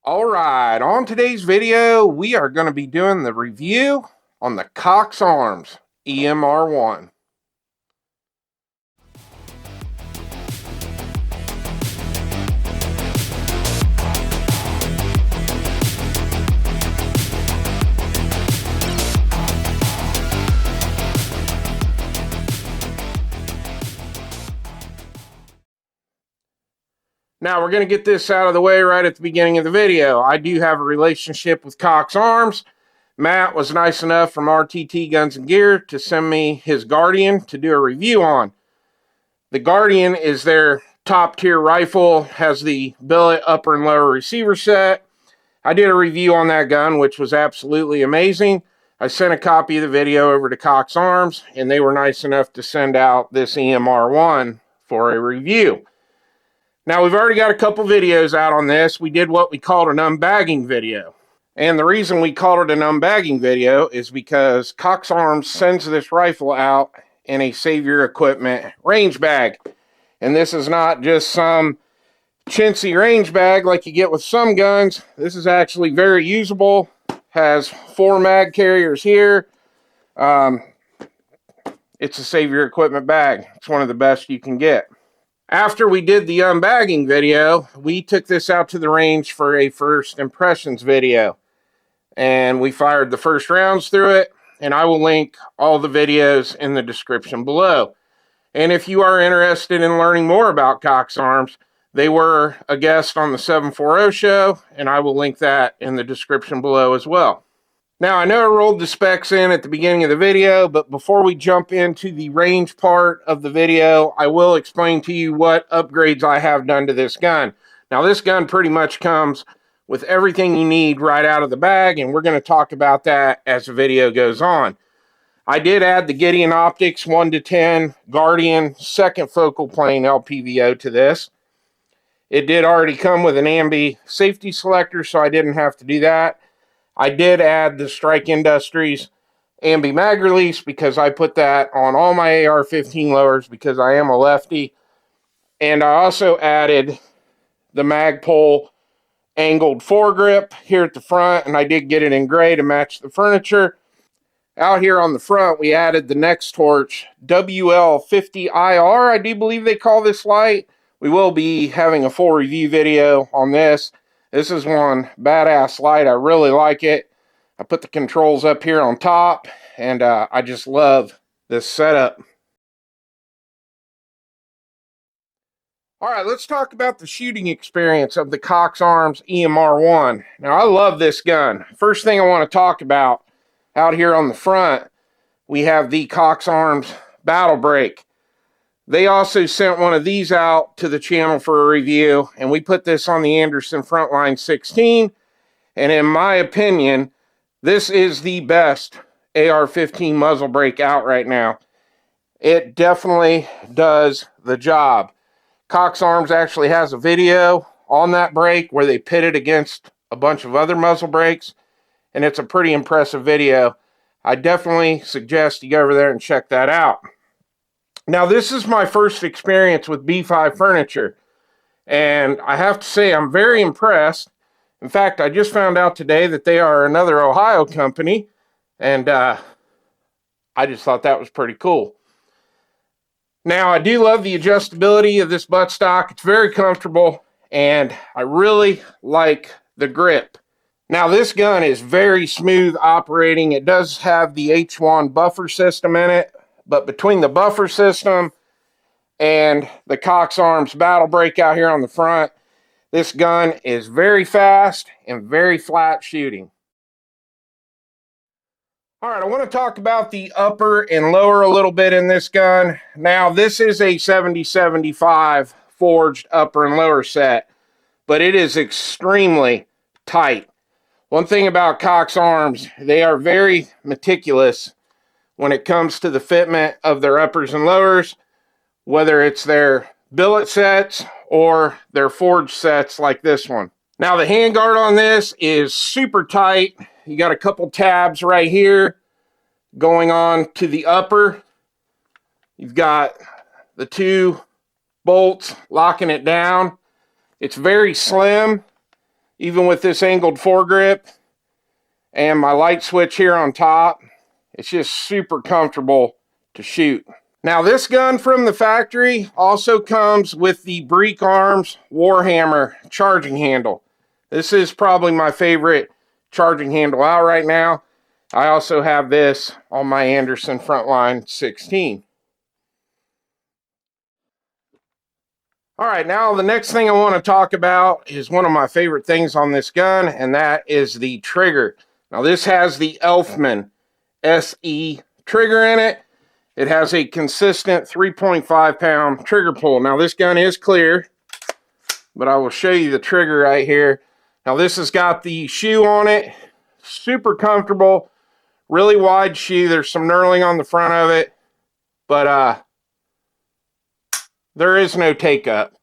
All right, on today's video, we are going to be doing the review on the Cox Arms EMR-1. Now, we're going to get this out of the way right at the beginning of the video. I do have a relationship with Cox Arms. Matt was nice enough from RTT Guns and Gear to send me his Guardian to do a review on. The Guardian is their top tier rifle, has the billet upper and lower receiver set. I did a review on that gun, which was absolutely amazing. I sent a copy of the video over to Cox Arms, and they were nice enough to send out this EMR-1 for a review. Now, we've already got a couple videos out on this. We did what we called an unbagging video. And the reason we called it an unbagging video is because Cox Arms sends this rifle out in a Save Your Equipment range bag. And this is not just some chintzy range bag like you get with some guns. This is actually very usable. Has 4 mag carriers here. It's a Save Your Equipment bag. It's one of the best you can get. After we did the unbagging video, we took this out to the range for a first impressions video. And we fired the first rounds through it, and I will link all the videos in the description below. And if you are interested in learning more about Cox Arms, they were a guest on the 740 show, and I will link that in the description below as well. Now, I know I rolled the specs in at the beginning of the video, but before we jump into the range part of the video, I will explain to you what upgrades I have done to this gun. Now, this gun pretty much comes with everything you need right out of the bag, and we're going to talk about that as the video goes on. I did add the Gideon Optics 1-10 Guardian second focal plane LPVO to this. It did already come with an ambi safety selector, so I didn't have to do that. I did add the Strike Industries ambi mag release because I put that on all my AR-15 lowers because I am a lefty. And I also added the Magpul angled foregrip here at the front, and I did get it in gray to match the furniture. Out here on the front, we added the Next Torch WL50IR, I do believe they call this light. We will be having a full review video on this. This is one badass light. I really like it. I put the controls up here on top, and I just love this setup. All right, let's talk about the shooting experience of the Cox Arms EMR-1. Now, I love this gun. First thing I want to talk about, out here on the front, we have the Cox Arms Battle Brake. They also sent one of these out to the channel for a review, and we put this on the Anderson Frontline 16, and in my opinion, this is the best AR-15 muzzle brake out right now. It definitely does the job. Cox Arms actually has a video on that brake where they pit it against a bunch of other muzzle brakes, and it's a pretty impressive video. I definitely suggest you go over there and check that out. Now, this is my first experience with B5 furniture, and I have to say I'm very impressed. In fact, I just found out today that they are another Ohio company, and I just thought that was pretty cool. Now, I do love the adjustability of this buttstock. It's very comfortable, and I really like the grip. Now, this gun is very smooth operating. It does have the H1 buffer system in it, but between the buffer system and the Cox Arms Battle Brake out here on the front, this gun is very fast and very flat shooting. All right, I want to talk about the upper and lower a little bit in this gun. Now, this is a 70-75 forged upper and lower set, but it is extremely tight. One thing about Cox Arms, they are very meticulous when it comes to the fitment of their uppers and lowers, whether it's their billet sets or their forged sets like this one. Now, the handguard on this is super tight. You got a couple tabs right here going on to the upper. You've got the 2 bolts locking it down. It's very slim. even with this angled foregrip and my light switch here on top, it's just super comfortable to shoot. Now this gun from the factory also comes with the Cox Arms Warhammer charging handle. This is probably my favorite charging handle out right now. I also have this on my Anderson Frontline 16. All right, now the next thing I want to talk about is one of my favorite things on this gun, and that is the trigger. Now this has the Elfman SE trigger in it. It has a consistent 3.5 pound trigger pull. Now this gun is clear, but I will show you the trigger right here. Now this has got the shoe on it, super comfortable, really wide shoe. There's some knurling on the front of it, but there is no take up.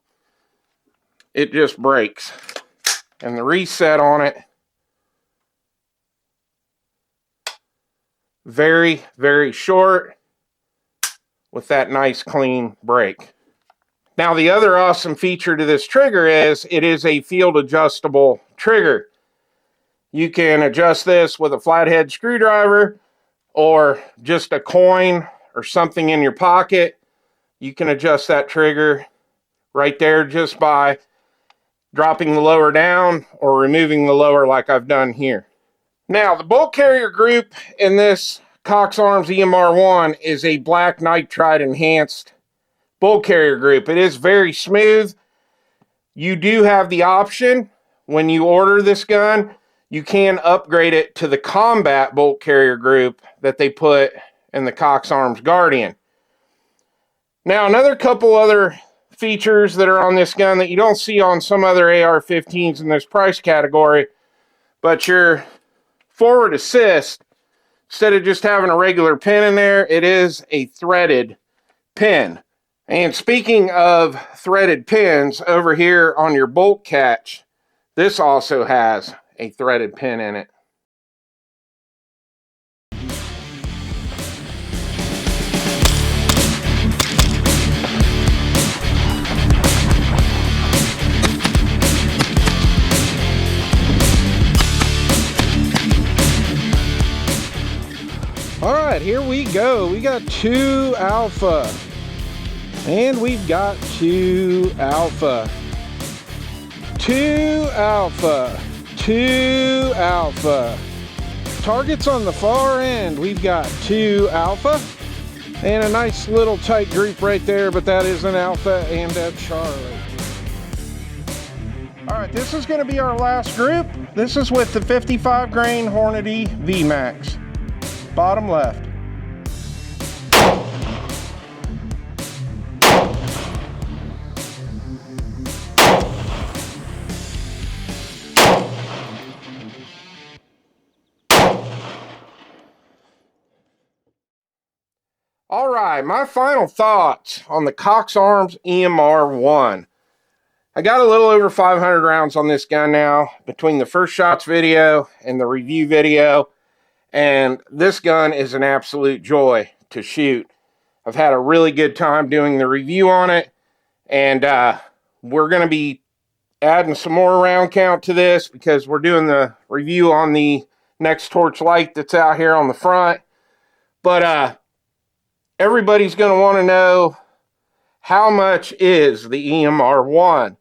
It just breaks. And the reset on it, very, very short with that nice clean break. Now the other awesome feature to this trigger is it is a field adjustable trigger. You can adjust this with a flathead screwdriver or just a coin or something in your pocket. You can adjust that trigger right there just by dropping the lower down or removing the lower like I've done here. Now the bolt carrier group in this Cox Arms EMR-1 is a black nitride enhanced bolt carrier group. It is very smooth. You do have the option when you order this gun, you can upgrade it to the combat bolt carrier group that they put in the Cox Arms Guardian. Now another couple other features that are on this gun that you don't see on some other AR-15s in this price category, but your forward assist, instead of just having a regular pin in there, it is a threaded pin. And speaking of threaded pins, over here on your bolt catch, this also has a threaded pin in it. All right, here we go. We got 2 alpha. And we've got 2 alpha. 2 alpha. 2 alpha. Targets on the far end. We've got 2 alpha. And a nice little tight group right there, but that is an alpha and a Charlie. All right, this is going to be our last group. This is with the 55 grain Hornady VMAX. Bottom left. All right, my final thoughts on the Cox Arms EMR-1. I got a little over 500 rounds on this gun now between the first shots video and the review video, and this gun is an absolute joy to shoot. I've had a really good time doing the review on it, and we're going to be adding some more round count to this because we're doing the review on the next torch light that's out here on the front. But everybody's going to want to know, how much is the EMR-1?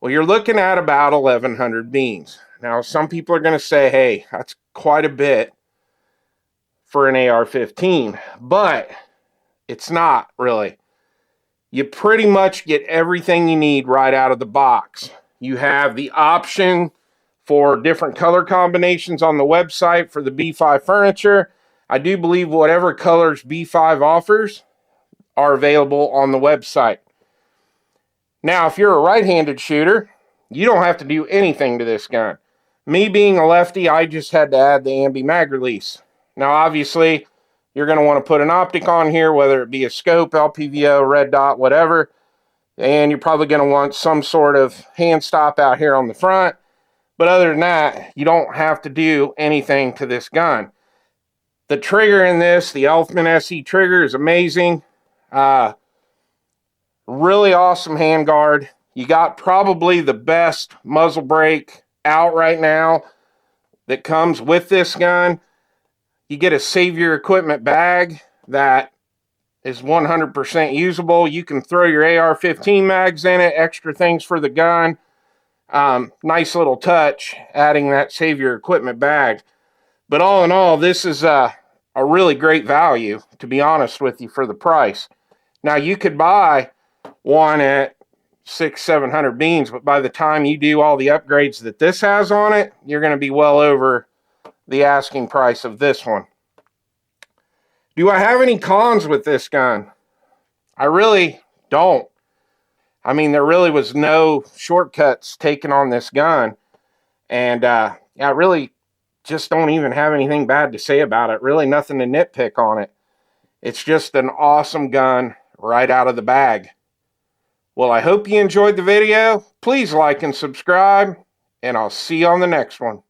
Well, you're looking at about 1,100 beans. Now, some people are going to say, hey, that's quite a bit for an AR-15, but it's not really. You pretty much get everything you need right out of the box. You have the option for different color combinations on the website for the B5 furniture. I do believe whatever colors B5 offers are available on the website. Now, if you're a right-handed shooter, you don't have to do anything to this gun. Me being a lefty, I just had to add the ambi mag release. Now, obviously, you're going to want to put an optic on here, whether it be a scope, LPVO, red dot, whatever. And you're probably going to want some sort of hand stop out here on the front. But other than that, you don't have to do anything to this gun. The trigger in this, the Elfman SE trigger, is amazing. Really awesome handguard. You got probably the best muzzle brake out right now that comes with this gun. You get a Save Your Equipment bag that is 100% usable. You can throw your AR-15 mags in it, extra things for the gun. Nice little touch, adding that Save Your Equipment bag. But all in all, this is a really great value, to be honest with you, for the price. Now, you could buy one at 600-700 beans, but by the time you do all the upgrades that this has on it, you're going to be well over the asking price of this one. Do I have any cons with this gun? I really don't. I mean, there really was no shortcuts taken on this gun. And I really just don't even have anything bad to say about it. Really nothing to nitpick on it. It's just an awesome gun right out of the bag. Well, I hope you enjoyed the video. Please like and subscribe, and I'll see you on the next one.